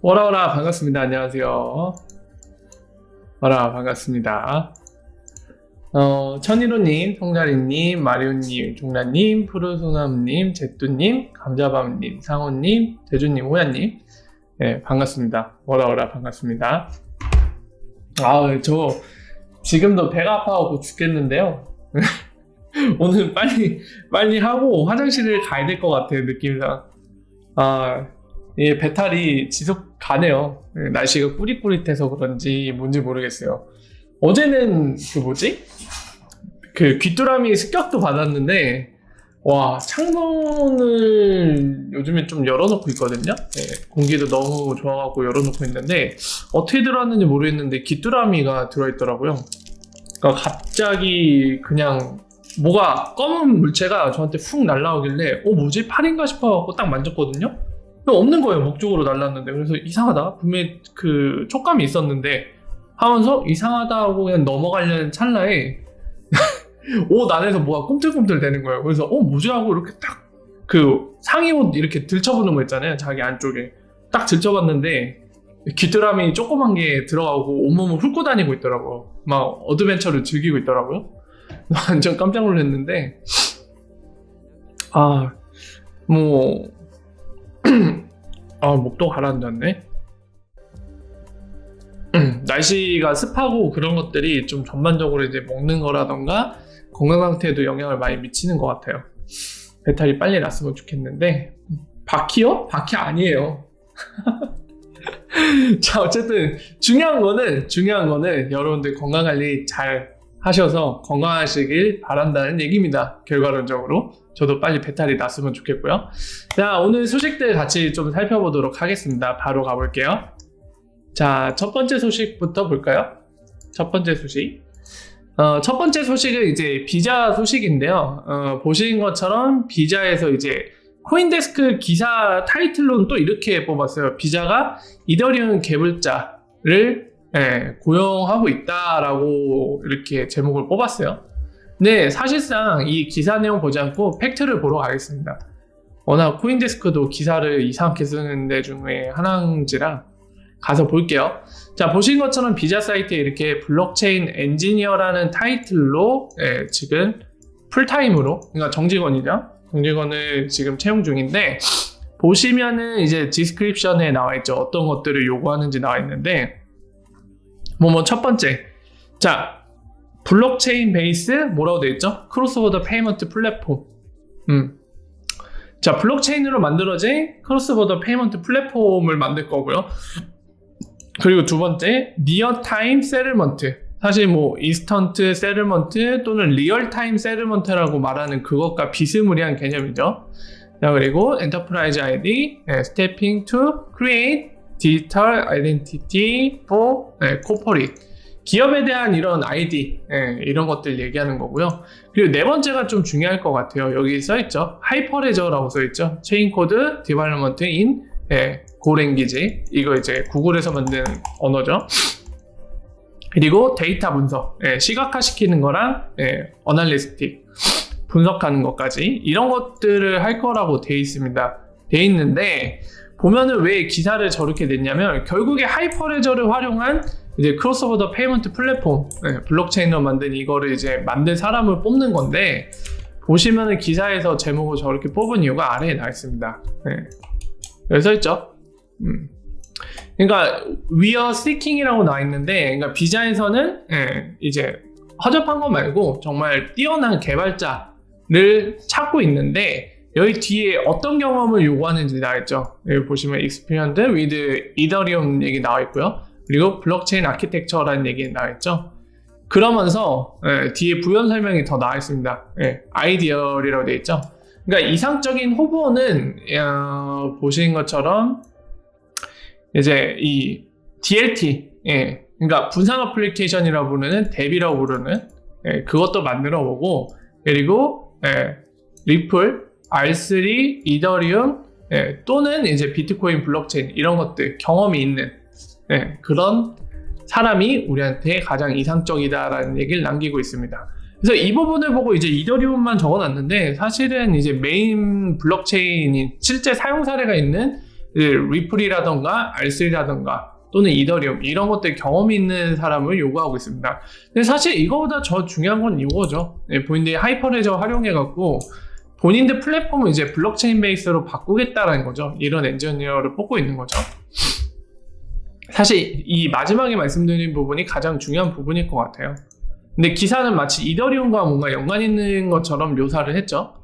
오라오라 반갑습니다. 안녕하세요. 오라 반갑습니다. 천일호님, 송자리님, 마리오님, 종라님, 푸르소남님, 제뚜님, 감자밤님, 상호님, 제주님, 호야님, 네, 반갑습니다. 오라오라 반갑습니다. 저 지금도 배가 아파하고 죽겠는데요. 오늘 빨리 하고 화장실을 가야 될 것 같아요, 느낌상. 이 배탈이 지속 가네요. 날씨가 꾸릿꾸릿해서 그런지 뭔지 모르겠어요. 어제는 귀뚜라미 습격도 받았는데, 와, 창문을 요즘에 좀 열어놓고 있거든요. 네, 공기도 너무 좋아갖고 열어놓고 있는데, 어떻게 들어왔는지 모르겠는데 귀뚜라미가 들어있더라고요. 그러니까 갑자기 그냥 뭐가 검은 물체가 저한테 훅 날라오길래 뭐지? 팔인가 싶어갖고 딱 만졌거든요. 없는 거예요. 목 쪽으로 날랐는데. 그래서 이상하다. 분명히 그 촉감이 있었는데 하면서 이상하다 하고 그냥 넘어가려는 찰나에 옷 안에서 뭐가 꿈틀꿈틀 되는 거예요. 그래서 뭐지? 하고 이렇게 딱 그 상의 옷 이렇게 들쳐보는 거 있잖아요. 자기 안쪽에 딱 들쳐봤는데 귀뚜라미 조그만 게 들어가고 온몸을 훑고 다니고 있더라고요. 막 어드벤처를 즐기고 있더라고요. 완전 깜짝 놀랐는데 목도 가라앉았네. 날씨가 습하고 그런 것들이 좀 전반적으로 이제 먹는 거라던가 건강 상태에도 영향을 많이 미치는 것 같아요. 배탈이 빨리 났으면 좋겠는데. 바퀴요? 바퀴 아니에요. 자, 어쨌든 중요한 거는 여러분들 건강관리 잘 하셔서 건강하시길 바란다는 얘기입니다. 결과론적으로 저도 빨리 배탈이 났으면 좋겠고요. 자, 오늘 소식들 같이 좀 살펴보도록 하겠습니다. 바로 가볼게요. 자, 첫 번째 소식부터 볼까요? 첫 번째 소식은 이제 비자 소식인데요. 보신 것처럼 비자에서 이제 코인데스크 기사 타이틀로는 또 이렇게 뽑았어요. 비자가 이더리움 개발자를 고용하고 있다라고 이렇게 제목을 뽑았어요. 네, 사실상 이 기사 내용 보지 않고 팩트를 보러 가겠습니다. 워낙 코인데스크도 기사를 이상하게 쓰는 데 중에 하나인지라 가서 볼게요. 자, 보신 것처럼 비자 사이트에 이렇게 블록체인 엔지니어라는 타이틀로 지금 풀타임으로, 그러니까 정직원이죠. 정직원을 지금 채용 중인데, 보시면은 이제 디스크립션에 나와 있죠. 어떤 것들을 요구하는지 나와 있는데, 첫 번째. 자, 블록체인 베이스 뭐라고 되어 있죠? 크로스보더 페이먼트 플랫폼. 자, 블록체인으로 만들어진 크로스보더 페이먼트 플랫폼을 만들 거고요. 그리고 두 번째, 니어타임 세틀먼트. 사실 인스턴트 세틀먼트 또는 리얼타임 세틀먼트라고 말하는 그것과 비스무리한 개념이죠. 자, 그리고 엔터프라이즈 아이디, stepping to create 디지털 아이덴티티 for corporate. 기업에 대한 이런 아이디, 이런 것들 얘기하는 거고요. 그리고 네 번째가 좀 중요할 것 같아요. 여기 써있죠. 하이퍼레저라고 써있죠. 체인 코드 디벨롭먼트 인 고랭귀지. 이거 이제 구글에서 만든 언어죠. 그리고 데이터 분석, 시각화시키는 거랑 어널리스틱, 분석하는 것까지 이런 것들을 할 거라고 돼 있는데 보면은 왜 기사를 저렇게 냈냐면 결국에 하이퍼레저를 활용한 이제 크로스오버 페이먼트 플랫폼, 블록체인으로 만든 이거를 이제 만든 사람을 뽑는 건데, 보시면은 기사에서 제목을 저렇게 뽑은 이유가 아래에 나와 있습니다. 여기 써있죠. 그러니까 we are seeking이라고 나와 있는데, 그러니까 비자에서는 이제 허접한 거 말고 정말 뛰어난 개발자를 찾고 있는데, 여기 뒤에 어떤 경험을 요구하는지 나와 있죠. 여기 보시면 experience with ethereum 얘기 나와 있고요. 그리고 블록체인 아키텍처라는 얘기 나와 있죠. 그러면서 뒤에 부연 설명이 더 나와 있습니다. 아이디어리라고 되어 있죠. 그러니까 이상적인 후보는 보신 것처럼 이제 이 DLT, 그러니까 분산 어플리케이션이라고 부르는 뎁이라고 부르는 그것도 만들어 보고, 그리고 리플, R3, 이더리움 또는 이제 비트코인 블록체인 이런 것들 경험이 있는 그런 사람이 우리한테 가장 이상적이다라는 얘기를 남기고 있습니다. 그래서 이 부분을 보고 이제 이더리움만 적어놨는데, 사실은 이제 메인 블록체인이 실제 사용 사례가 있는 리플이라던가 R3라던가 또는 이더리움 이런 것들 경험이 있는 사람을 요구하고 있습니다. 근데 사실 이거보다 더 중요한 건 이거죠. 본인들이 하이퍼레저 활용해갖고 본인들 플랫폼을 이제 블록체인 베이스로 바꾸겠다라는 거죠. 이런 엔지니어를 뽑고 있는 거죠. 사실 이 마지막에 말씀드린 부분이 가장 중요한 부분일 것 같아요. 근데 기사는 마치 이더리움과 뭔가 연관 있는 것처럼 묘사를 했죠.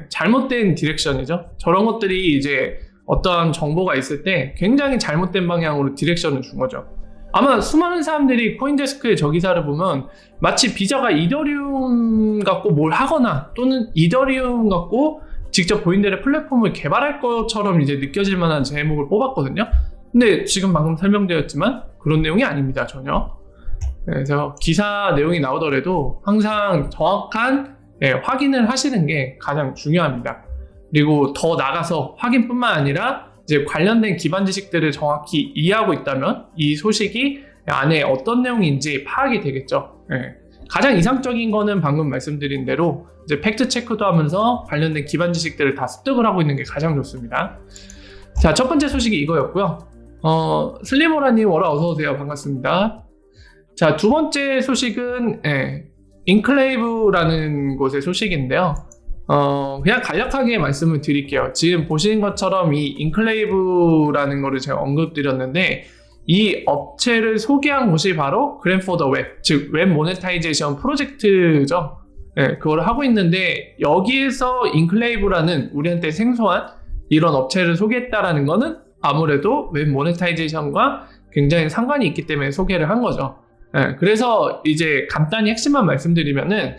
잘못된 디렉션이죠. 저런 것들이 이제 어떠한 정보가 있을 때 굉장히 잘못된 방향으로 디렉션을 준 거죠. 아마 수많은 사람들이 코인데스크의 저 기사를 보면 마치 비자가 이더리움 갖고 뭘 하거나 또는 이더리움 갖고 직접 본인들의 플랫폼을 개발할 것처럼 이제 느껴질 만한 제목을 뽑았거든요. 근데 지금 방금 설명드렸지만 그런 내용이 아닙니다. 전혀. 그래서 기사 내용이 나오더라도 항상 정확한 확인을 하시는 게 가장 중요합니다. 그리고 더 나가서 확인뿐만 아니라 이제 관련된 기반 지식들을 정확히 이해하고 있다면 이 소식이 안에 어떤 내용인지 파악이 되겠죠. 가장 이상적인 거는 방금 말씀드린 대로 이제 팩트 체크도 하면서 관련된 기반 지식들을 다 습득을 하고 있는 게 가장 좋습니다. 자, 첫 번째 소식이 이거였고요. 슬리모라님 워라 어서오세요. 반갑습니다. 자, 두 번째 소식은 인클레이브라는 곳의 소식인데요. 그냥 간략하게 말씀을 드릴게요. 지금 보시는 것처럼 이 인클레이브라는 거를 제가 언급드렸는데 이 업체를 소개한 곳이 바로 그램 포 더 웹, 즉 웹 모네타이제이션 프로젝트죠. 그걸 하고 있는데 여기에서 인클레이브라는 우리한테 생소한 이런 업체를 소개했다라는 거는 아무래도 웹 모네타이제이션과 굉장히 상관이 있기 때문에 소개를 한 거죠. 그래서 이제 간단히 핵심만 말씀드리면은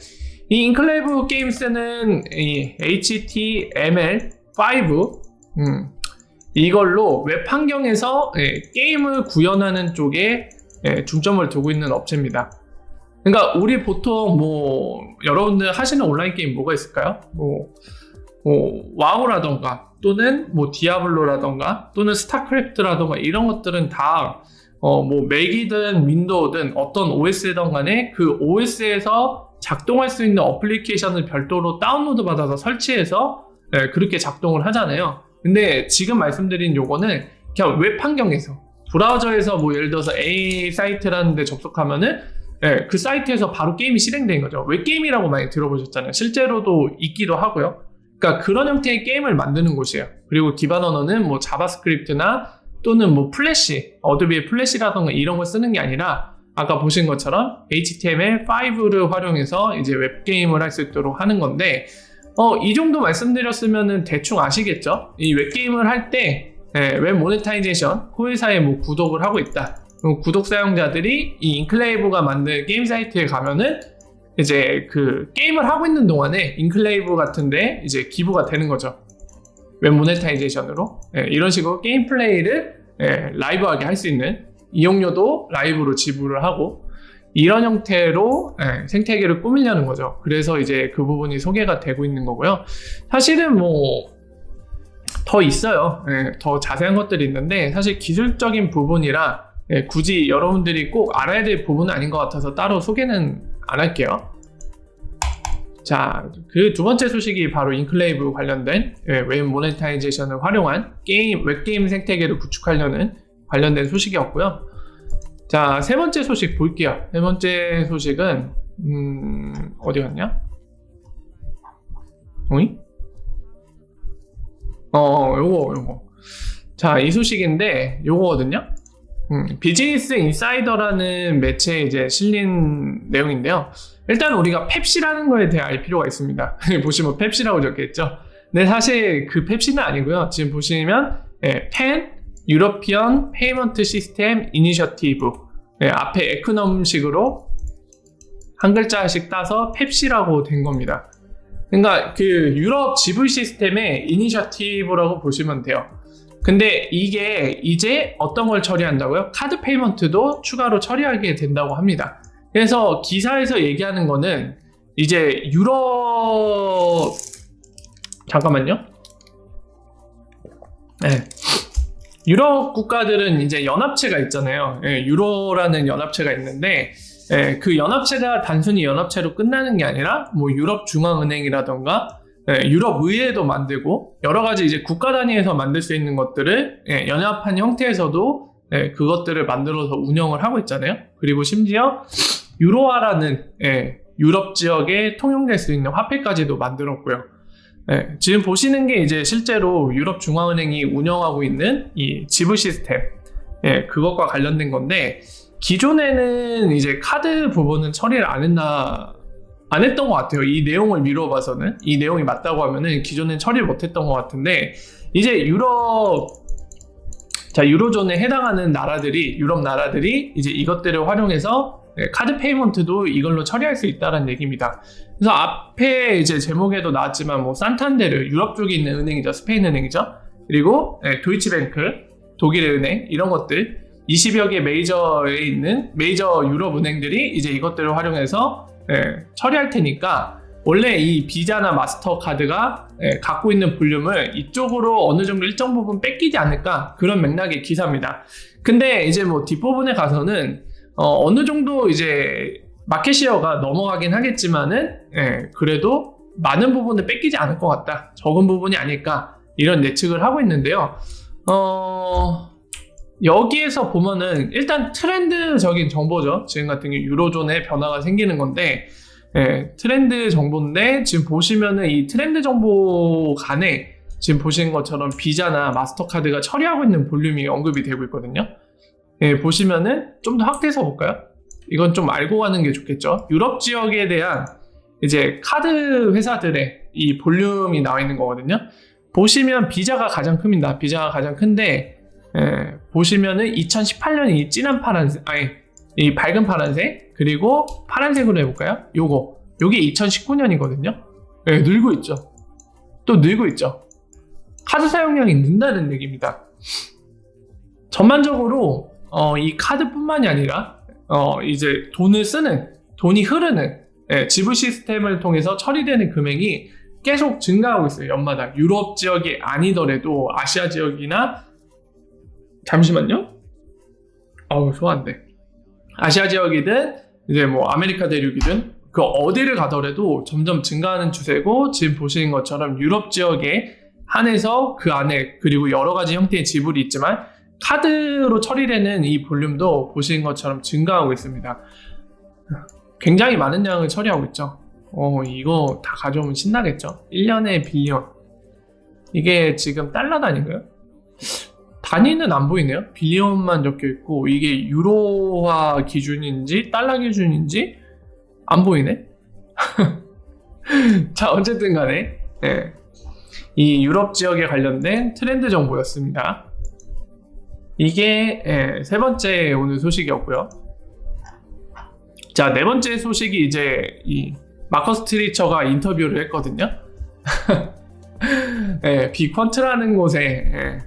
이 인클레이브 게임스는 이 HTML5 이걸로 웹 환경에서 게임을 구현하는 쪽에 중점을 두고 있는 업체입니다. 그러니까 우리 보통 뭐 여러분들 하시는 온라인 게임 뭐가 있을까요? 와우라던가 또는 뭐 디아블로라던가 또는 스타크래프트라던가 이런 것들은 다 뭐 맥이든 윈도우든 어떤 OS든 간에 그 OS에서 작동할 수 있는 어플리케이션을 별도로 다운로드 받아서 설치해서 그렇게 작동을 하잖아요. 근데 지금 말씀드린 요거는 그냥 웹 환경에서 브라우저에서 뭐 예를 들어서 A 사이트라는 데 접속하면은 그 사이트에서 바로 게임이 실행된 거죠. 웹게임이라고 많이 들어보셨잖아요. 실제로도 있기도 하고요. 그러니까 그런 형태의 게임을 만드는 곳이에요. 그리고 기반 언어는 뭐 자바스크립트나 또는 뭐 플래시, 어도비의 플래시라던가 이런 걸 쓰는 게 아니라 아까 보신 것처럼 HTML5를 활용해서 이제 웹게임을 할 수 있도록 하는 건데 이 정도 말씀드렸으면은 대충 아시겠죠? 이 웹게임을 할 때 웹 모네타이제이션 코회사에 뭐 구독을 하고 있다. 그럼 구독 사용자들이 이 인클레이브가 만든 게임 사이트에 가면은 이제 그 게임을 하고 있는 동안에 인클레이브 같은데 이제 기부가 되는 거죠. 웹 모네타이제이션으로 이런 식으로 게임 플레이를 라이브하게 할 수 있는 이용료도 라이브로 지불을 하고 이런 형태로 생태계를 꾸미려는 거죠. 그래서 이제 그 부분이 소개가 되고 있는 거고요. 사실은 뭐 더 있어요. 더 자세한 것들이 있는데 사실 기술적인 부분이라 굳이 여러분들이 꼭 알아야 될 부분은 아닌 것 같아서 따로 소개는 안 할게요. 자, 그 두 번째 소식이 바로 인클레이브 관련된 웹 모네타이제이션을 활용한 웹게임 생태계를 구축하려는 관련된 소식이었고요. 자, 세 번째 소식 볼게요. 세 번째 소식은 어디 갔냐? 어이? 요거. 자, 이 소식인데 요거거든요. 비즈니스 인사이더라는 매체에 이제 실린 내용인데요. 일단 우리가 펩시라는 거에 대해 알 필요가 있습니다. 보시면 펩시라고 적혀있죠. 근데 사실 그 펩시는 아니고요. 지금 보시면 펜 유러피언 페이먼트 시스템 이니셔티브 앞에 에크넘식으로 한 글자씩 따서 펩시라고 된 겁니다. 그러니까 그 유럽 지불 시스템의 이니셔티브라고 보시면 돼요. 근데 이게 이제 어떤 걸 처리한다고요? 카드 페이먼트도 추가로 처리하게 된다고 합니다. 그래서 기사에서 얘기하는 거는 이제 유럽 잠깐만요. 유럽 국가들은 이제 연합체가 있잖아요. 유로라는 연합체가 있는데 그 연합체가 단순히 연합체로 끝나는 게 아니라 뭐 유럽 중앙은행이라던가 유럽 의회도 만들고 여러 가지 이제 국가 단위에서 만들 수 있는 것들을 연합한 형태에서도 그것들을 만들어서 운영을 하고 있잖아요. 그리고 심지어 유로화라는 유럽 지역에 통용될 수 있는 화폐까지도 만들었고요. 지금 보시는 게 이제 실제로 유럽 중앙은행이 운영하고 있는 이 지불 시스템, 그것과 관련된 건데, 기존에는 이제 카드 부분은 처리를 안 했던 것 같아요. 이 내용을 미뤄봐서는. 이 내용이 맞다고 하면은 기존엔 처리를 못했던 것 같은데, 이제 유로존에 해당하는 나라들이, 유럽 나라들이 이제 이것들을 활용해서 카드 페이먼트도 이걸로 처리할 수 있다는 얘기입니다. 그래서 앞에 이제 제목에도 나왔지만 뭐 산탄데르, 유럽 쪽에 있는 은행이죠. 스페인 은행이죠. 그리고 도이치뱅크, 독일의 은행, 이런 것들 20여 개 메이저에 있는 메이저 유럽 은행들이 이제 이것들을 활용해서 처리할 테니까, 원래 이 비자나 마스터카드가 갖고 있는 볼륨을 이쪽으로 어느 정도 일정 부분 뺏기지 않을까, 그런 맥락의 기사입니다. 근데 이제 뭐 뒷부분에 가서는 어느 정도 이제 마켓시어가 넘어가긴 하겠지만은 그래도 많은 부분을 뺏기지 않을 것 같다, 적은 부분이 아닐까, 이런 예측을 하고 있는데요. 여기에서 보면은 일단 트렌드적인 정보죠. 지금 같은 경우 유로존에 변화가 생기는 건데, 트렌드 정보인데, 지금 보시면은 이 트렌드 정보 간에 지금 보시는 것처럼 비자나 마스터카드가 처리하고 있는 볼륨이 언급이 되고 있거든요. 보시면은 좀 더 확대해서 볼까요? 이건 좀 알고 가는 게 좋겠죠. 유럽 지역에 대한 이제 카드 회사들의 이 볼륨이 나와 있는 거거든요. 보시면 비자가 가장 큽니다. 비자가 가장 큰데, 보시면은 2018년 이 진한 파란색, 이 밝은 파란색, 그리고 파란색으로 해볼까요? 요게 2019년이거든요. 늘고 있죠. 또 늘고 있죠. 카드 사용량이 는다는 얘기입니다. 전반적으로 이 카드뿐만이 아니라 이제 돈이 흐르는 지불 시스템을 통해서 처리되는 금액이 계속 증가하고 있어요. 연마다. 유럽 지역이 아니더라도 아시아 지역이나, 잠시만요. 소화안돼. 아시아 지역이든 이제 뭐 아메리카 대륙이든 그 어디를 가더라도 점점 증가하는 추세고, 지금 보시는 것처럼 유럽 지역에 한해서 그 안에, 그리고 여러 가지 형태의 지불이 있지만 카드로 처리되는 이 볼륨도 보시는 것처럼 증가하고 있습니다. 굉장히 많은 양을 처리하고 있죠. 이거 다 가져오면 신나겠죠. 1년에 빌리언. 이게 지금 달러 단위인가요? 단위는 안 보이네요. 빌리언만 적혀 있고, 이게 유로화 기준인지 달러 기준인지 안 보이네. 자, 어쨌든 간에 이 유럽 지역에 관련된 트렌드 정보였습니다. 이게 세 번째 오늘 소식이었고요. 자, 네 번째 소식이 이제 이 마커스 트리처가 인터뷰를 했거든요. 비퀀트라는 곳에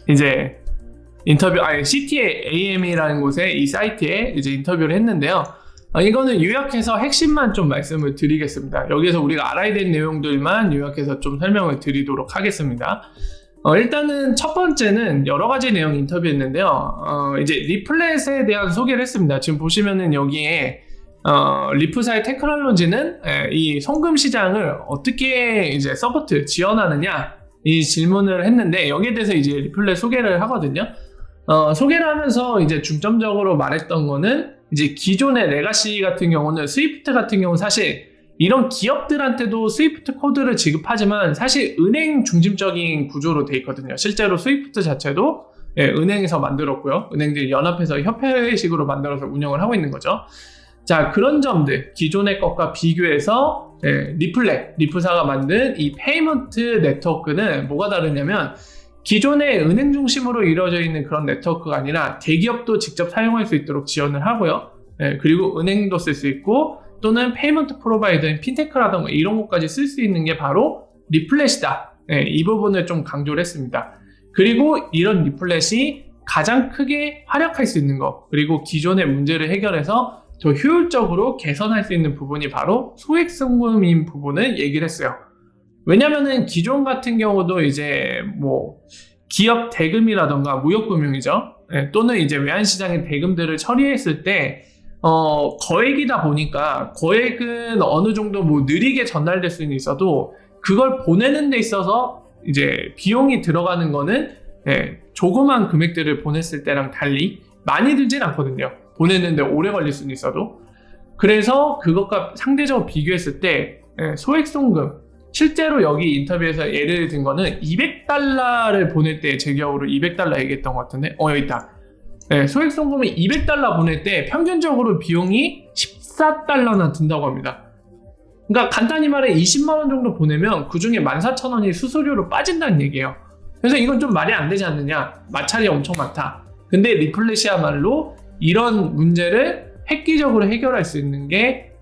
이제 CTAM이라는 곳에 이 사이트에 이제 인터뷰를 했는데요. 이거는 요약해서 핵심만 좀 말씀을 드리겠습니다. 여기서 우리가 알아야 되는 내용들만 요약해서 좀 설명을 드리도록 하겠습니다. 일단은 첫 번째는 여러 가지 내용 인터뷰했는데요. 이제 리플렛에 대한 소개를 했습니다. 지금 보시면은 여기에 리프사의 테크놀로지는 이 송금 시장을 어떻게 이제 서포트 지원하느냐, 이 질문을 했는데, 여기에 대해서 이제 리플렛 소개를 하거든요. 소개를 하면서 이제 중점적으로 말했던 거는, 이제 기존의 레가시 같은 경우는 스위프트 같은 경우 사실 이런 기업들한테도 스위프트 코드를 지급하지만 사실 은행 중심적인 구조로 돼 있거든요. 실제로 스위프트 자체도 은행에서 만들었고요. 은행들이 연합해서 협회식으로 만들어서 운영을 하고 있는 거죠. 자, 그런 점들 기존의 것과 비교해서 리프사가 만든 이 페이먼트 네트워크는 뭐가 다르냐면, 기존의 은행 중심으로 이루어져 있는 그런 네트워크가 아니라 대기업도 직접 사용할 수 있도록 지원을 하고요. 그리고 은행도 쓸 수 있고, 또는 페이먼트 프로바이더인 핀테크라던가 이런 것까지 쓸 수 있는 게 바로 리플렛이다. 이 부분을 좀 강조를 했습니다. 그리고 이런 리플렛이 가장 크게 활약할 수 있는 것, 그리고 기존의 문제를 해결해서 더 효율적으로 개선할 수 있는 부분이 바로 소액 송금인 부분을 얘기를 했어요. 왜냐면은 기존 같은 경우도 이제 뭐 기업 대금이라던가 무역금융이죠. 또는 이제 외환시장의 대금들을 처리했을 때 거액이다 보니까 거액은 어느 정도 뭐 느리게 전달될 수는 있어도 그걸 보내는 데 있어서 이제 비용이 들어가는 거는 조그만 금액들을 보냈을 때랑 달리 많이 들진 않거든요. 보냈는데 오래 걸릴 수는 있어도. 그래서 그것과 상대적으로 비교했을 때 소액 송금, 실제로 여기 인터뷰에서 예를 든 거는 $200를 보낼 때 제 기억으로 $200 얘기했던 것 같은데 여기 있다. 소액 송금이 $200 보낼 때 평균적으로 비용이 $14나 든다고 합니다. 그러니까 간단히 말해 20만 원 정도 보내면 그 중에 14,000원이 수수료로 빠진다는 얘기예요. 그래서 이건 좀 말이 안 되지 않느냐. 마찰이 엄청 많다. 근데 리플렛이야말로 이런 문제를 획기적으로 해결할 수 있는 게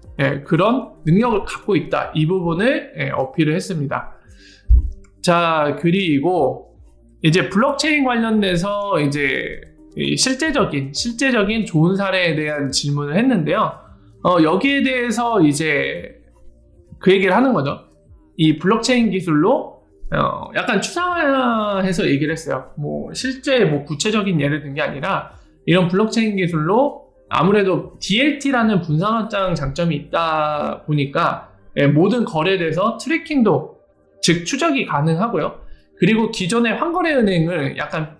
그런 능력을 갖고 있다. 이 부분을 어필을 했습니다. 자, 그리고 이제 블록체인 관련돼서 이제 실제적인 좋은 사례에 대한 질문을 했는데요. 여기에 대해서 이제 그 얘기를 하는 거죠. 이 블록체인 기술로 약간 추상화해서 얘기를 했어요. 뭐 실제 뭐 구체적인 예를 든 게 아니라 이런 블록체인 기술로 아무래도 DLT라는 분산화장 장점이 있다 보니까 모든 거래에 대해서 트래킹도 즉 추적이 가능하고요. 그리고 기존의 환거래 은행을 약간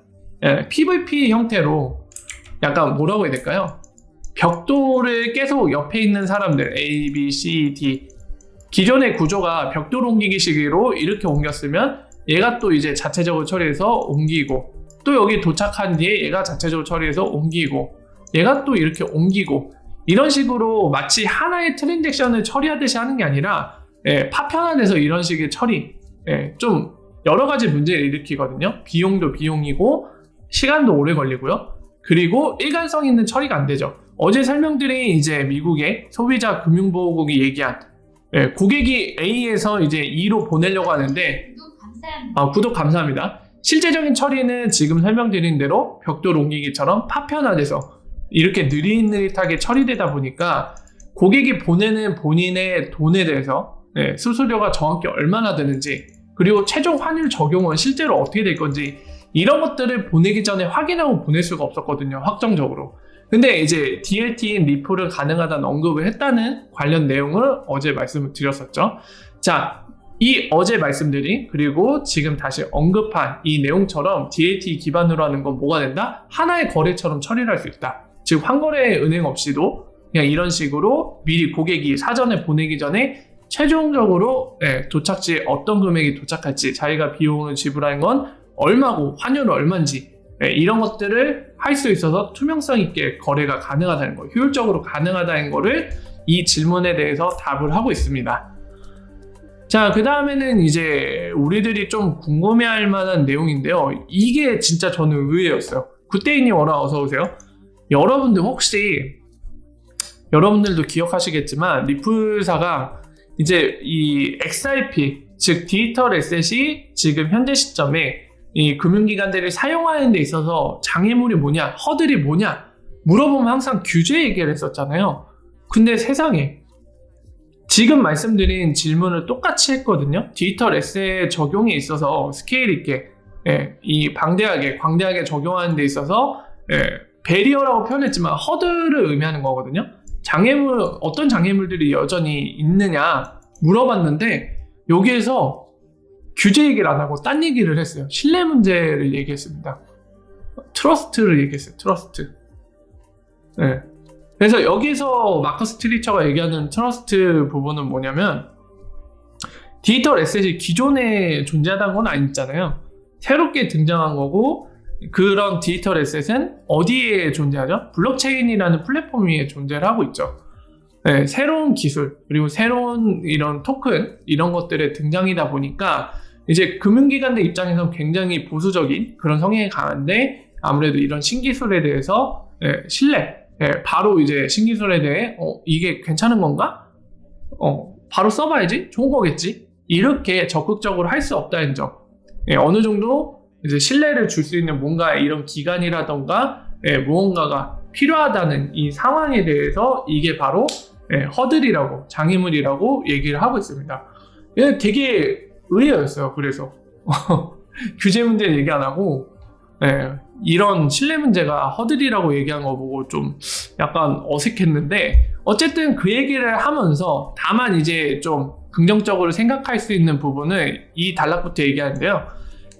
PVP 형태로 약간 뭐라고 해야 될까요? 벽돌을 계속 옆에 있는 사람들 A, B, C, D 기존의 구조가 벽돌 옮기기 시기로 이렇게 옮겼으면 얘가 또 이제 자체적으로 처리해서 옮기고 또 여기 도착한 뒤에 얘가 자체적으로 처리해서 옮기고 얘가 또 이렇게 옮기고 이런 식으로 마치 하나의 트랜잭션을 처리하듯이 하는 게 아니라 파편화돼서 이런 식의 처리 좀 여러 가지 문제를 일으키거든요. 비용도 비용이고 시간도 오래 걸리고요. 그리고 일관성 있는 처리가 안 되죠. 어제 설명드린 이제 미국의 소비자 금융보호국이 얘기한 고객이 A에서 이제 E로 보내려고 하는데 구독 감사합니다. 실제적인 처리는 지금 설명드린 대로 벽돌 옮기기처럼 파편화돼서 이렇게 느릿느릿하게 처리되다 보니까 고객이 보내는 본인의 돈에 대해서 수수료가 정확히 얼마나 되는지 그리고 최종 환율 적용은 실제로 어떻게 될 건지 이런 것들을 보내기 전에 확인하고 보낼 수가 없었거든요. 확정적으로. 근데 이제 DLT인 리플을 가능하다는 언급을 했다는 관련 내용을 어제 말씀을 드렸었죠. 자, 이 어제 말씀드린 그리고 지금 다시 언급한 이 내용처럼 DLT 기반으로 하는 건 뭐가 된다? 하나의 거래처럼 처리를 할 수 있다. 즉 환거래 은행 없이도 그냥 이런 식으로 미리 고객이 사전에 보내기 전에 최종적으로 도착지에 어떤 금액이 도착할지 자기가 비용을 지불하는 건 얼마고 환율은 얼마인지 이런 것들을 할 수 있어서 투명성 있게 거래가 가능하다는 거, 효율적으로 가능하다는 거를 이 질문에 대해서 답을 하고 있습니다. 자, 그 다음에는 이제 우리들이 좀 궁금해할 만한 내용인데요. 이게 진짜 저는 의외였어요. 굿데이님 어서 오세요. 여러분들 혹시 여러분들도 기억하시겠지만 리플사가 이제 이 XRP 즉 디지털 에셋이 지금 현재 시점에 이 금융기관들이 사용하는 데 있어서 장애물이 뭐냐, 허들이 뭐냐 물어보면 항상 규제 얘기를 했었잖아요. 근데 세상에 지금 말씀드린 질문을 똑같이 했거든요. 디지털 에셋 적용에 있어서 스케일 있게 이 광대하게 적용하는 데 있어서 베리어라고 표현했지만 허들을 의미하는 거거든요. 어떤 장애물들이 여전히 있느냐 물어봤는데 여기에서 규제 얘기를 안 하고 딴 얘기를 했어요. 신뢰 문제를 얘기했습니다. 트러스트를 얘기했어요. 트러스트. 그래서 여기서 마커스 트리처가 얘기하는 트러스트 부분은 뭐냐면 디지털 에셋이 기존에 존재하다는 건 아니잖아요. 새롭게 등장한 거고 그런 디지털 에셋은 어디에 존재하죠? 블록체인이라는 플랫폼 위에 존재를 하고 있죠. 새로운 기술 그리고 새로운 이런 토큰 이런 것들의 등장이다 보니까 이제 금융기관들 입장에서 굉장히 보수적인 그런 성향이 강한데 아무래도 이런 신기술에 대해서 신뢰 바로 이제 신기술에 대해 이게 괜찮은 건가? 바로 써봐야지 좋은 거겠지 이렇게 적극적으로 할 수 없다는 점 어느 정도 이제 신뢰를 줄 수 있는 뭔가 이런 기관이라던가 무언가가 필요하다는 이 상황에 대해서 이게 바로 허들이라고 장애물이라고 얘기를 하고 있습니다. 되게 의외였어요. 그래서 규제 문제는 얘기 안 하고 이런 신뢰 문제가 허들이라고 얘기한 거 보고 좀 약간 어색했는데 어쨌든 그 얘기를 하면서 다만 이제 좀 긍정적으로 생각할 수 있는 부분을 이 단락부터 얘기하는데요.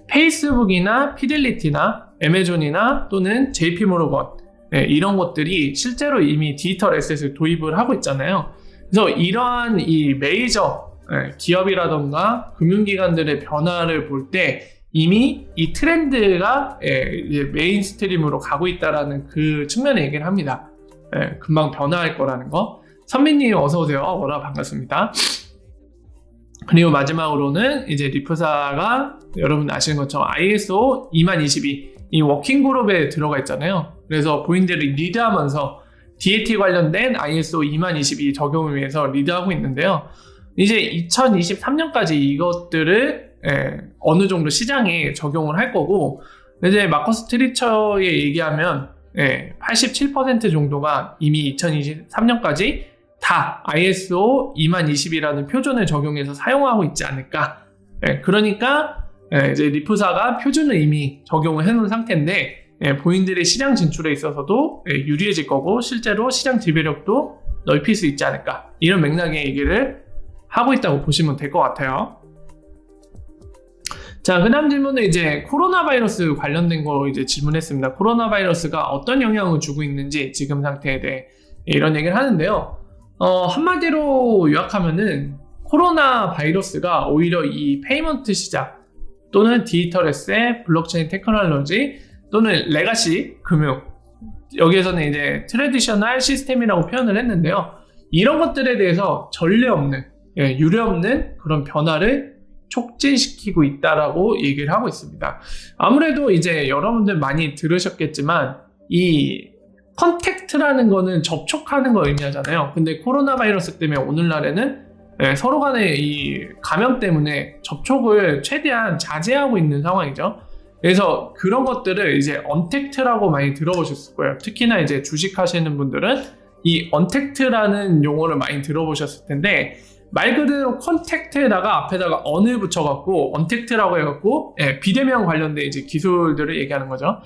페이스북이나 피델리티나 애매존이나 또는 JP모르건 이런 것들이 실제로 이미 디지털 에셋을 도입을 하고 있잖아요. 그래서 이러한 이 메이저 기업이라던가 금융기관들의 변화를 볼 때 이미 이 트렌드가 메인스트림으로 가고 있다라는 그 측면의 얘기를 합니다. 금방 변화할 거라는 거. 선배님 어서오세요. 워라 반갑습니다. 그리고 마지막으로는 이제 리프사가 여러분 아시는 것처럼 ISO 20022 이 워킹 그룹에 들어가 있잖아요. 그래서 본인들이 리드하면서 DAT 관련된 ISO 20022 적용을 위해서 리드하고 있는데요. 이제 2023년까지 이것들을 어느 정도 시장에 적용을 할 거고, 이제 마커스 트리처에 얘기하면 87% 정도가 이미 2023년까지 다 ISO 20022라는 표준을 적용해서 사용하고 있지 않을까. 그러니까 이제 리프사가 표준을 이미 적용을 해놓은 상태인데 본인들의 시장 진출에 있어서도 유리해질 거고 실제로 시장 지배력도 넓힐 수 있지 않을까. 이런 맥락의 얘기를 하고 있다고 보시면 될 것 같아요. 자, 그 다음 질문은 이제 코로나 바이러스 관련된 거 이제 질문했습니다. 코로나 바이러스가 어떤 영향을 주고 있는지 지금 상태에 대해 이런 얘기를 하는데요. 한마디로 요약하면은 코로나 바이러스가 오히려 이 페이먼트 시장 또는 디지털 에셋, 블록체인 테크놀로지 또는 레가시 금융, 여기에서는 이제 트래디셔널 시스템이라고 표현을 했는데요. 이런 것들에 대해서 전례 없는, 유례 없는 그런 변화를 촉진시키고 있다라고 얘기를 하고 있습니다. 아무래도 이제 여러분들 많이 들으셨겠지만 이 컨택트라는 거는 접촉하는 걸 의미하잖아요. 근데 코로나 바이러스 때문에 오늘날에는 서로 간의 이 감염 때문에 접촉을 최대한 자제하고 있는 상황이죠. 그래서 그런 것들을 이제 언택트라고 많이 들어보셨을 거예요. 특히나 이제 주식하시는 분들은 이 언택트라는 용어를 많이 들어보셨을 텐데, 말 그대로 컨택트에다가 앞에다가 언을 붙여갖고 언택트라고 해갖고 비대면 관련된 이제 기술들을 얘기하는 거죠.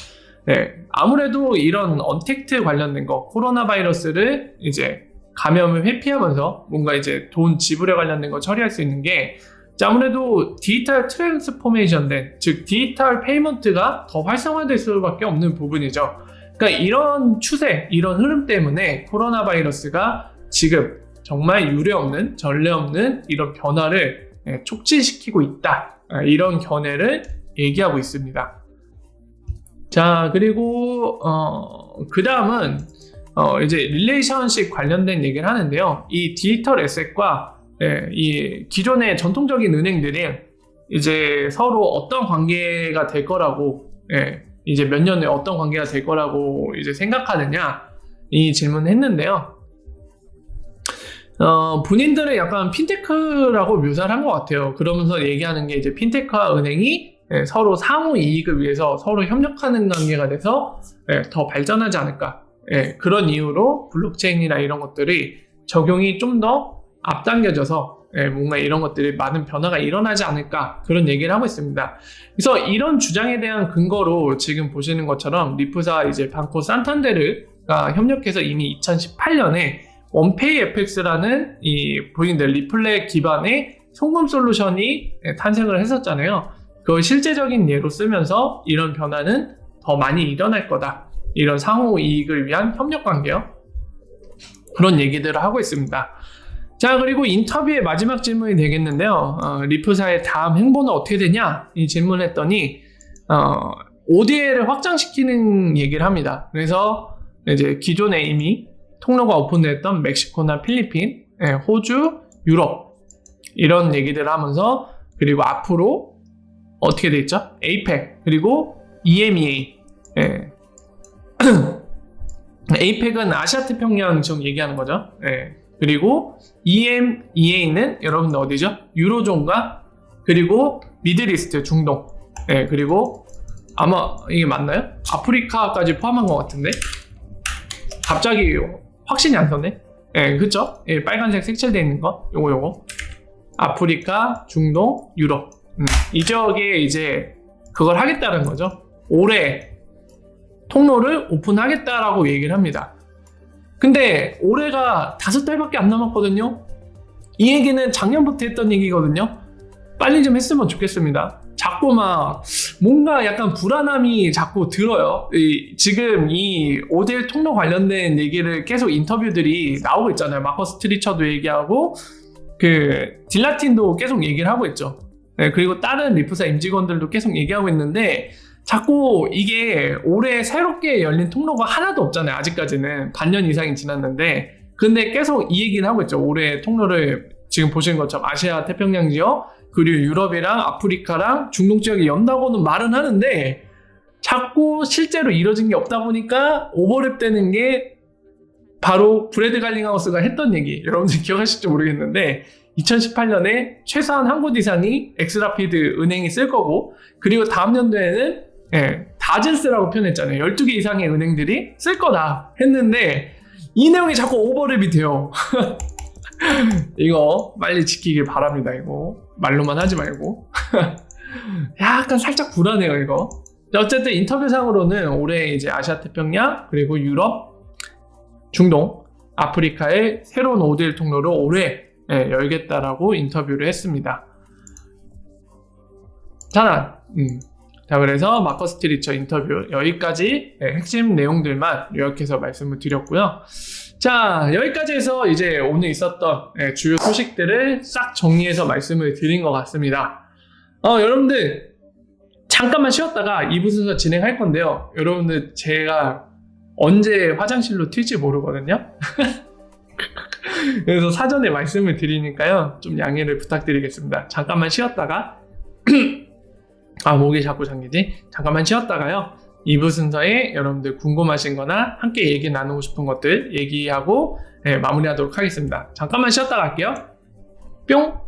아무래도 이런 언택트 관련된 거, 코로나 바이러스를 이제 감염을 회피하면서 뭔가 이제 돈 지불에 관련된 거 처리할 수 있는 게 아무래도 디지털 트랜스포메이션 된, 즉 디지털 페이먼트가 더 활성화될 수밖에 없는 부분이죠. 그러니까 이런 추세, 이런 흐름 때문에 코로나 바이러스가 지금 정말 유례 없는, 전례 없는 이런 변화를 촉진시키고 있다. 이런 견해를 얘기하고 있습니다. 자, 그리고 그 다음은 이제 릴레이션십 관련된 얘기를 하는데요. 이 디지털 에셋과 이 기존의 전통적인 은행들이 이제 서로 어떤 관계가 될 거라고, 이제 몇 년 후에 어떤 관계가 될 거라고 이제 생각하느냐, 이 질문을 했는데요. 본인들은 약간 핀테크라고 묘사를 한 것 같아요. 그러면서 얘기하는 게 이제 핀테크와 은행이 서로 상호 이익을 위해서 서로 협력하는 관계가 돼서 더 발전하지 않을까. 그런 이유로 블록체인이나 이런 것들이 적용이 좀 더 앞당겨져서 뭔가 이런 것들이 많은 변화가 일어나지 않을까, 그런 얘기를 하고 있습니다. 그래서 이런 주장에 대한 근거로 지금 보시는 것처럼 리프사 이제 방코 산탄데르가 협력해서 이미 2018년에 원페이 FX라는 이 본인들 리플렛 기반의 송금 솔루션이 탄생을 했었잖아요. 그걸 실제적인 예로 쓰면서 이런 변화는 더 많이 일어날 거다. 이런 상호 이익을 위한 협력 관계요. 그런 얘기들을 하고 있습니다. 자, 그리고 인터뷰의 마지막 질문이 되겠는데요. 리프사의 다음 행보는 어떻게 되냐? 이 질문을 했더니 ODA를 확장시키는 얘기를 합니다. 그래서 이제 기존에 이미 통로가 오픈됐던 멕시코나 필리핀, 호주, 유럽 이런 얘기들을 하면서, 그리고 앞으로 어떻게 돼 있죠? APEC 그리고 EMEA. APEC은 아시아태평양 지금 얘기하는 거죠. 그리고 EMEA는 여러분들 어디죠? 유로존과 그리고 미들이스트, 중동. 그리고 아마 이게 맞나요? 아프리카까지 포함한 것 같은데 갑자기 확신이 안 섰네. 그쵸? 빨간색 색칠되어 있는 거, 요거 아프리카, 중동, 유럽. 이 지역에 이제 그걸 하겠다는 거죠. 올해 통로를 오픈하겠다라고 얘기를 합니다. 근데 올해가 5달밖에 안 남았거든요. 이 얘기는 작년부터 했던 얘기거든요. 빨리 좀 했으면 좋겠습니다. 자꾸 막 뭔가 약간 불안함이 자꾸 들어요. 지금 이 오딜 통로 관련된 얘기를 계속 인터뷰들이 나오고 있잖아요. 마커스 트리처도 얘기하고 그 딜라틴도 계속 얘기를 하고 있죠. 네, 그리고 다른 리프사 임직원들도 계속 얘기하고 있는데 자꾸 이게 올해 새롭게 열린 통로가 하나도 없잖아요. 아직까지는 반년 이상이 지났는데 근데 계속 이 얘기를 하고 있죠. 올해 통로를 지금 보시는 것처럼 아시아 태평양 지역 그리고 유럽이랑 아프리카랑 중동 지역에 연다고는 말은 하는데 자꾸 실제로 이뤄진 게 없다 보니까 오버랩 되는 게 바로 브래드 갈링하우스가 했던 얘기 여러분들 기억하실지 모르겠는데 2018년에 최소한 한 곳 이상이 엑스라피드 은행이 쓸 거고 그리고 다음 연도에는 다즌스라고 표현했잖아요. 12개 이상의 은행들이 쓸 거다 했는데 이 내용이 자꾸 오버랩이 돼요. 이거 빨리 지키길 바랍니다. 이거 말로만 하지 말고 약간 살짝 불안해요. 이거 어쨌든 인터뷰상으로는 올해 이제 아시아 태평양 그리고 유럽, 중동, 아프리카의 새로운 오딜 통로를 올해 열겠다라고 인터뷰를 했습니다. 자, 그래서 마커스 트리처 인터뷰 여기까지 핵심 내용들만 요약해서 말씀을 드렸고요. 자, 여기까지 해서 이제 오늘 있었던 주요 소식들을 싹 정리해서 말씀을 드린 것 같습니다. 여러분들 잠깐만 쉬었다가 2부 순서 진행할 건데요. 여러분들 제가 언제 화장실로 튈지 모르거든요. 그래서 사전에 말씀을 드리니까요. 좀 양해를 부탁드리겠습니다. 잠깐만 쉬었다가 목이 자꾸 잠기지? 잠깐만 쉬었다가요. 2부 순서에 여러분들 궁금하신 거나 함께 얘기 나누고 싶은 것들 얘기하고 마무리하도록 하겠습니다. 잠깐만 쉬었다 갈게요. 뿅!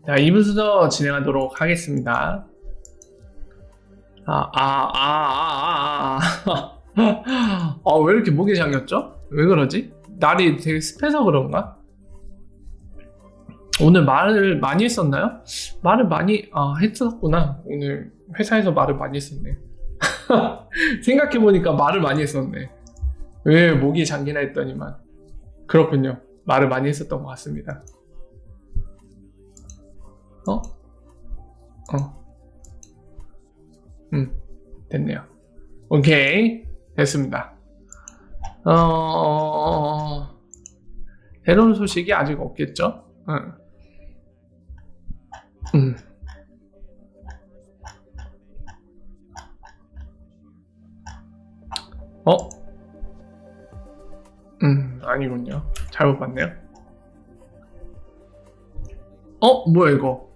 자, 2부 순서 진행하도록 하겠습니다. 왜 이렇게 목이 잠겼죠? 왜 그러지? 날이 되게 습해서 그런가? 오늘 말을 많이 했었나요? 말을 많이 했었구나. 오늘 회사에서 말을 많이 했었네. 생각해보니까 말을 많이 했었네. 왜 목이 잠기나 했더니만 그렇군요. 말을 많이 했었던 것 같습니다. 됐네요. 오케이, 됐습니다. 새로운 소식이 아직 없겠죠? 아니군요. 잘못 봤네요. 뭐야 이거?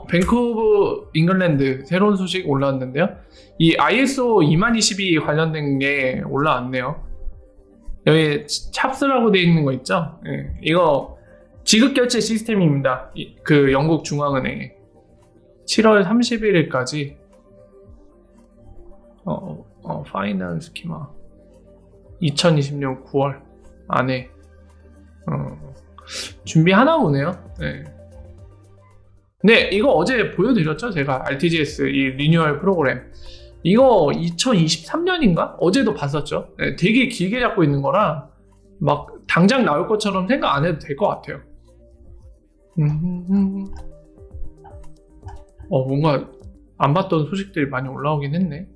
뱅크 오브 잉글랜드 새로운 소식 올라왔는데요. 이 ISO 2022 관련된 게 올라왔네요. 여기 찹스라고 되어 있는 거 있죠? 네, 이거 지급결제 시스템입니다. 그 영국 중앙은행에 7월 31일까지 파이낸스 스키마 2020년 9월 안에 준비하나 보네요. 네. 네, 이거 어제 보여드렸죠? 제가 RTGS 이 리뉴얼 프로그램 이거 2023년인가? 어제도 봤었죠? 네, 되게 길게 잡고 있는 거라 막 당장 나올 것처럼 생각 안 해도 될 것 같아요. 뭔가 안 봤던 소식들이 많이 올라오긴 했네.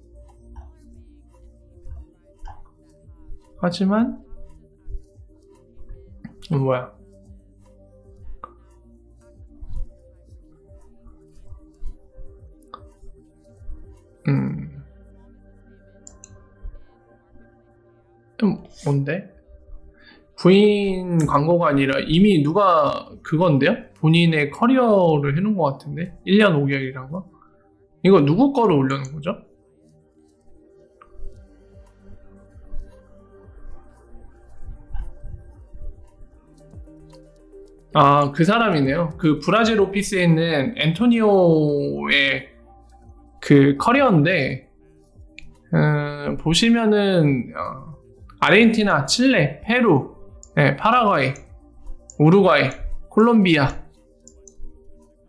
하지만 뭐야? 뭔데? 부인 광고가 아니라 이미 누가 그건데요? 본인의 커리어를 해놓은 것 같은데? 1년 5개월이란 거? 이거 누구 거를 올려놓은 거죠? 아, 그 사람이네요. 그 브라질 오피스에 있는 앤토니오의 그 커리어인데, 보시면은, 아르헨티나, 칠레, 페루, 파라과이, 우루과이, 콜롬비아,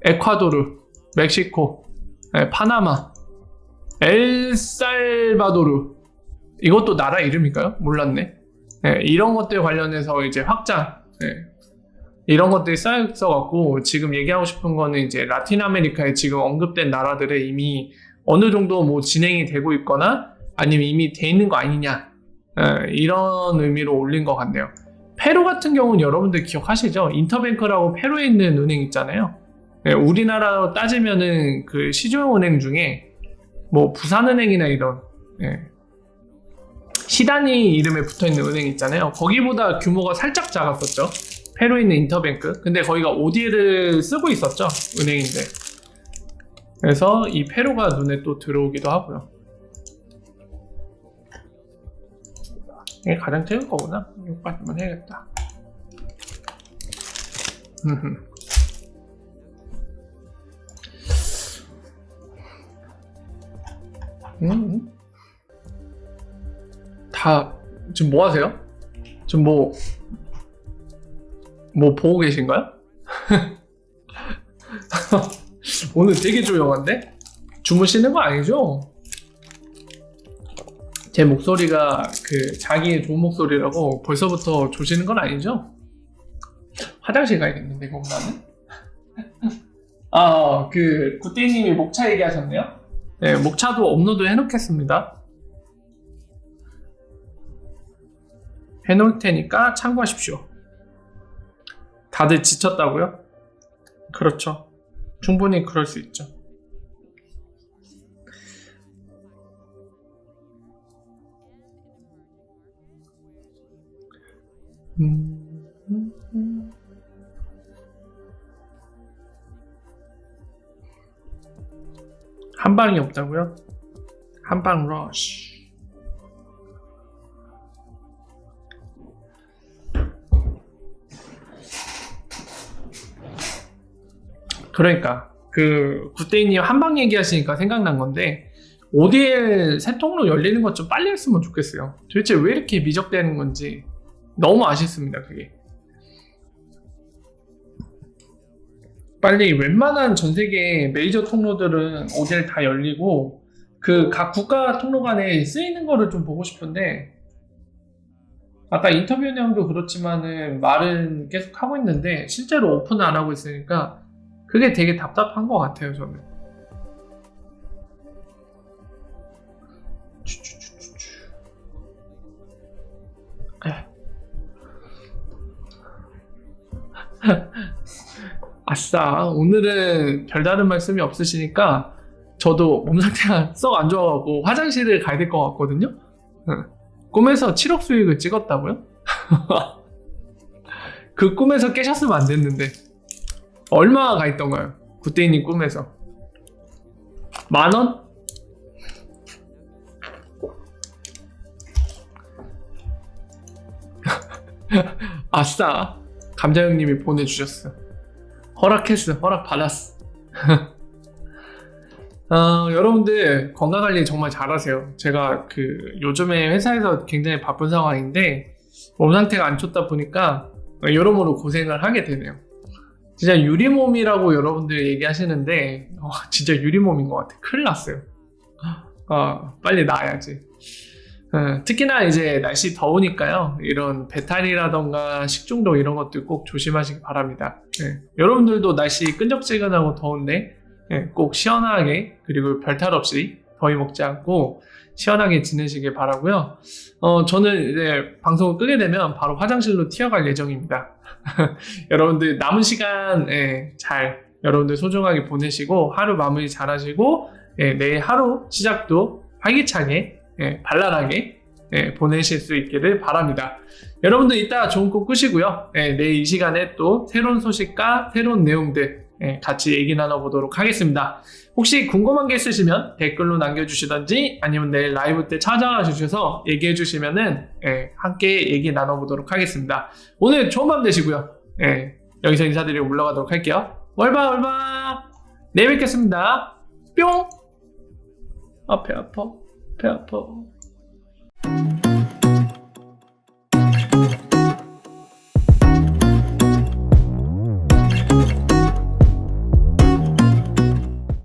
에콰도르, 멕시코, 파나마, 엘살바도르. 이것도 나라 이름일까요? 몰랐네. 이런 것들 관련해서 이제 확장, 이런 것들이 쌓여갖고 지금 얘기하고 싶은 거는 이제 라틴 아메리카에 지금 언급된 나라들에 이미 어느 정도 뭐 진행이 되고 있거나 아니면 이미 돼 있는 거 아니냐, 이런 의미로 올린 것 같네요. 페루 같은 경우는 여러분들 기억하시죠? 인터뱅크라고 페루에 있는 은행 있잖아요. 우리나라로 따지면은 그 시중은행 중에 뭐 부산은행이나 이런 시단위 이름에 붙어있는 은행 있잖아요. 거기보다 규모가 살짝 작았었죠. 페루에 있는 인터뱅크. 근데 거기가 ODL을 쓰고 있었죠. 은행인데. 그래서 이 페루가 눈에 또 들어오기도 하고요. 이게 가장 최근 거구나. 이거까지만 해야겠다. 다 지금 뭐 하세요? 지금 뭐 보고 계신가요? 오늘 되게 조용한데? 주무시는 거 아니죠? 제 목소리가 그 자기의 좋은 목소리라고 벌써부터 조시는 건 아니죠? 화장실 가야겠는데 그거보다는. 그 구띠님이 목차 얘기하셨네요. 네, 목차도 업로드 해놓겠습니다. 해놓을 테니까 참고하십시오. 다들 지쳤다고요? 그렇죠. 충분히 그럴 수 있죠. 한방이 없다고요? 한방 러쉬. 그러니까 그 굿데이님 한방 얘기하시니까 생각난 건데 ODL 새 통로 열리는 것 좀 빨리 했으면 좋겠어요. 도대체 왜 이렇게 미적대는 건지 너무 아쉽습니다. 그게 빨리 웬만한 전 세계 메이저 통로들은 ODL 다 열리고 그 각 국가 통로 간에 쓰이는 거를 좀 보고 싶은데, 아까 인터뷰 내용도 그렇지만은 말은 계속 하고 있는데 실제로 오픈을 안 하고 있으니까 그게 되게 답답한 것 같아요, 저는. 아싸, 오늘은 별다른 말씀이 없으시니까 저도 몸 상태가 썩 안 좋아가고 화장실을 가야 될 것 같거든요. 꿈에서 7억 수익을 찍었다고요? 그 꿈에서 깨셨으면 안 됐는데. 얼마가 가 있던가요? 굿데이님 꿈에서 10,000원? 아싸, 감자형님이 보내주셨어. 허락했어. 허락 받았어. 여러분들 건강관리 정말 잘하세요. 제가 그 요즘에 회사에서 굉장히 바쁜 상황인데 몸 상태가 안 좋다 보니까 여러모로 고생을 하게 되네요. 진짜 유리몸이라고 여러분들 얘기하시는데 진짜 유리몸인 것 같아. 큰일 났어요. 빨리 나아야지. 특히나 이제 날씨 더우니까요. 이런 배탈이라던가 식중독 이런 것들 꼭 조심하시기 바랍니다. 여러분들도 날씨 끈적지근하고 더운데 꼭 시원하게 그리고 별탈 없이 더위 먹지 않고 시원하게 지내시길 바라고요. 저는 이제 방송을 끄게 되면 바로 화장실로 튀어갈 예정입니다. 여러분들 남은 시간 잘 여러분들 소중하게 보내시고 하루 마무리 잘 하시고 내일 하루 시작도 활기차게 발랄하게 보내실 수 있기를 바랍니다. 여러분들 이따 좋은 꿈 꾸시고요. 내일 이 시간에 또 새로운 소식과 새로운 내용들 같이 얘기 나눠보도록 하겠습니다. 혹시 궁금한 게 있으시면 댓글로 남겨주시던지 아니면 내일 라이브 때 찾아와 주셔서 얘기해 주시면은 함께 얘기 나눠보도록 하겠습니다. 오늘 좋은 밤 되시고요. 여기서 인사드리고 물러가도록 할게요. 월바 내일 뵙겠습니다. 뿅. 배 아파.